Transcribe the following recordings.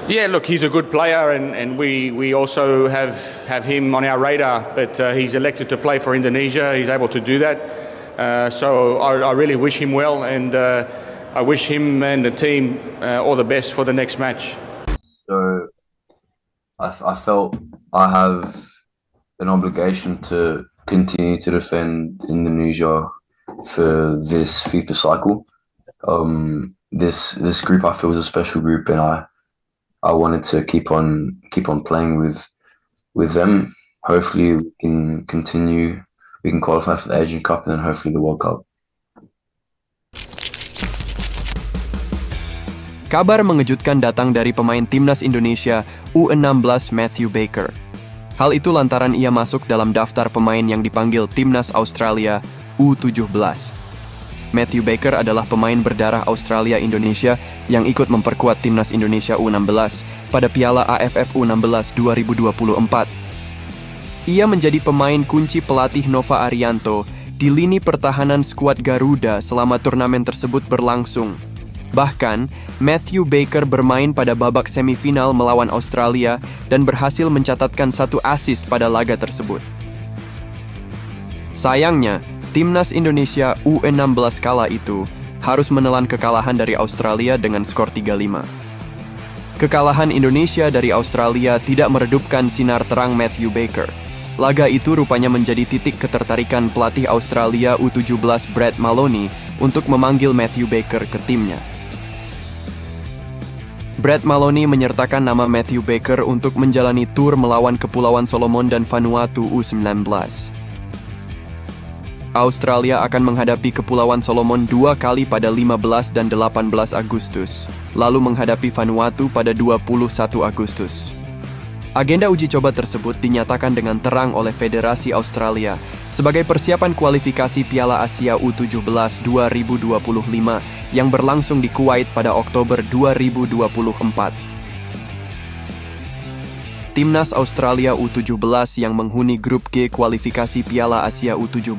Yeah, look, he's a good player, and we also have him on our radar. But he's elected to play for Indonesia. He's able to do that. So I really wish him well, and I wish him and the team all the best for the next match. So I felt I have an obligation to continue to defend Indonesia for this FIFA cycle. This group I feel is a special group, and I wanted to keep on playing with them. Hopefully we can continue. We can qualify for the Asian Cup and then hopefully the World Cup. Kabar mengejutkan datang dari pemain timnas Indonesia U16 Matthew Baker. Hal itu lantaran ia masuk dalam daftar pemain yang dipanggil timnas Australia U17. Matthew Baker adalah pemain berdarah Australia-Indonesia yang ikut memperkuat timnas Indonesia U16 pada Piala AFF U16 2024. Ia menjadi pemain kunci pelatih Nova Arianto di lini pertahanan skuad Garuda selama turnamen tersebut berlangsung. Bahkan, Matthew Baker bermain pada babak semifinal melawan Australia dan berhasil mencatatkan 1 assist pada laga tersebut. Sayangnya, timnas Indonesia U16 kala itu harus menelan kekalahan dari Australia dengan skor 3-5. Kekalahan Indonesia dari Australia tidak meredupkan sinar terang Matthew Baker. Laga itu rupanya menjadi titik ketertarikan pelatih Australia U17 Brad Maloney untuk memanggil Matthew Baker ke timnya. Brad Maloney menyertakan nama Matthew Baker untuk menjalani tur melawan Kepulauan Solomon dan Vanuatu U19. Australia akan menghadapi Kepulauan Solomon 2 kali pada 15 dan 18 Agustus, lalu menghadapi Vanuatu pada 21 Agustus. Agenda uji coba tersebut dinyatakan dengan terang oleh Federasi Australia sebagai persiapan kualifikasi Piala Asia U17 2025 yang berlangsung di Kuwait pada Oktober 2024. Timnas Australia U17 yang menghuni grup G kualifikasi Piala Asia U17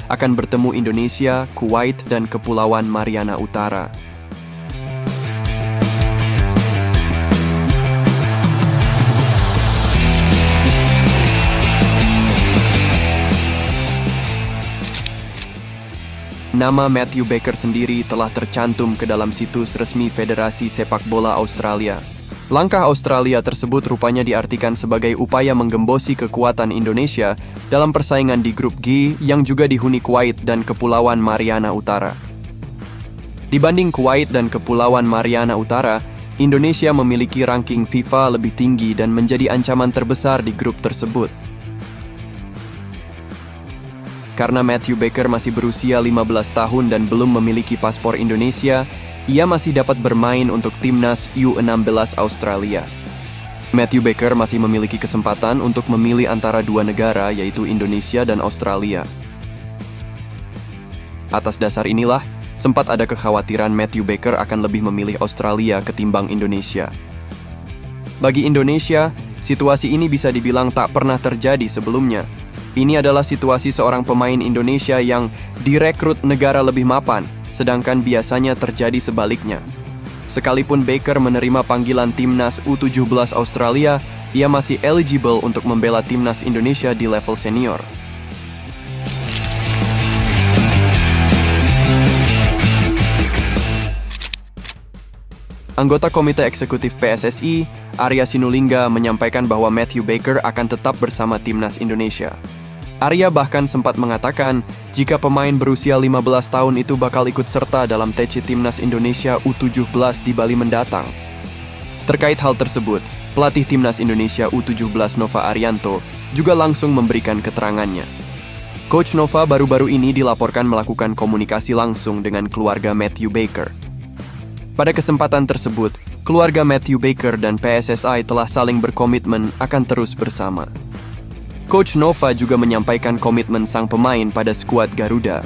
akan bertemu Indonesia, Kuwait, dan Kepulauan Mariana Utara. Nama Matthew Baker sendiri telah tercantum ke dalam situs resmi Federasi Sepak Bola Australia. Langkah Australia tersebut rupanya diartikan sebagai upaya menggembosi kekuatan Indonesia dalam persaingan di grup G yang juga dihuni Kuwait dan Kepulauan Mariana Utara. Dibanding Kuwait dan Kepulauan Mariana Utara, Indonesia memiliki ranking FIFA lebih tinggi dan menjadi ancaman terbesar di grup tersebut. Karena Matthew Baker masih berusia 15 tahun dan belum memiliki paspor Indonesia, ia masih dapat bermain untuk timnas U16 Australia. Matthew Baker masih memiliki kesempatan untuk memilih antara 2 negara, yaitu Indonesia dan Australia. Atas dasar inilah, sempat ada kekhawatiran Matthew Baker akan lebih memilih Australia ketimbang Indonesia. Bagi Indonesia, situasi ini bisa dibilang tak pernah terjadi sebelumnya. Ini adalah situasi seorang pemain Indonesia yang direkrut negara lebih mapan, sedangkan biasanya terjadi sebaliknya. Sekalipun Baker menerima panggilan timnas U17 Australia, ia masih eligible untuk membela timnas Indonesia di level senior. Anggota Komite Eksekutif PSSI, Arya Sinulinga, menyampaikan bahwa Matthew Baker akan tetap bersama timnas Indonesia. Arya bahkan sempat mengatakan jika pemain berusia 15 tahun itu bakal ikut serta dalam TC Timnas Indonesia U17 di Bali mendatang. Terkait hal tersebut, pelatih Timnas Indonesia U17 Nova Arianto juga langsung memberikan keterangannya. Coach Nova baru-baru ini dilaporkan melakukan komunikasi langsung dengan keluarga Matthew Baker. Pada kesempatan tersebut, keluarga Matthew Baker dan PSSI telah saling berkomitmen akan terus bersama. Coach Nova juga menyampaikan komitmen sang pemain pada skuad Garuda.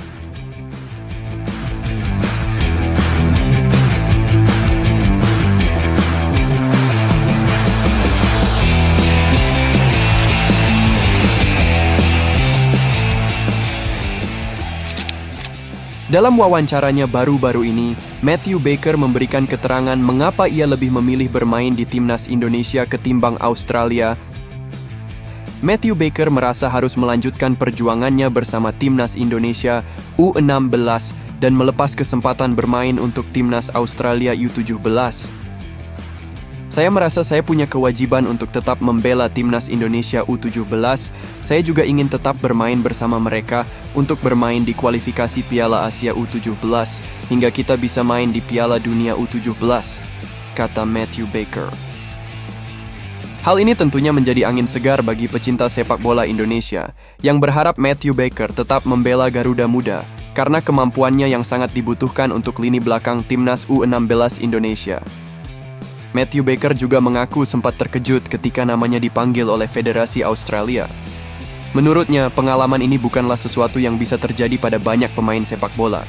Dalam wawancaranya baru-baru ini, Matthew Baker memberikan keterangan mengapa ia lebih memilih bermain di timnas Indonesia ketimbang Australia. Matthew Baker merasa harus melanjutkan perjuangannya bersama timnas Indonesia U16 dan melepas kesempatan bermain untuk timnas Australia U17. Saya merasa saya punya kewajiban untuk tetap membela timnas Indonesia U17. Saya juga ingin tetap bermain bersama mereka untuk bermain di kualifikasi Piala Asia U17 hingga kita bisa main di Piala Dunia U17, kata Matthew Baker. Hal ini tentunya menjadi angin segar bagi pecinta sepak bola Indonesia yang berharap Matthew Baker tetap membela Garuda Muda karena kemampuannya yang sangat dibutuhkan untuk lini belakang timnas U16 Indonesia. Matthew Baker juga mengaku sempat terkejut ketika namanya dipanggil oleh Federasi Australia. Menurutnya, pengalaman ini bukanlah sesuatu yang bisa terjadi pada banyak pemain sepak bola.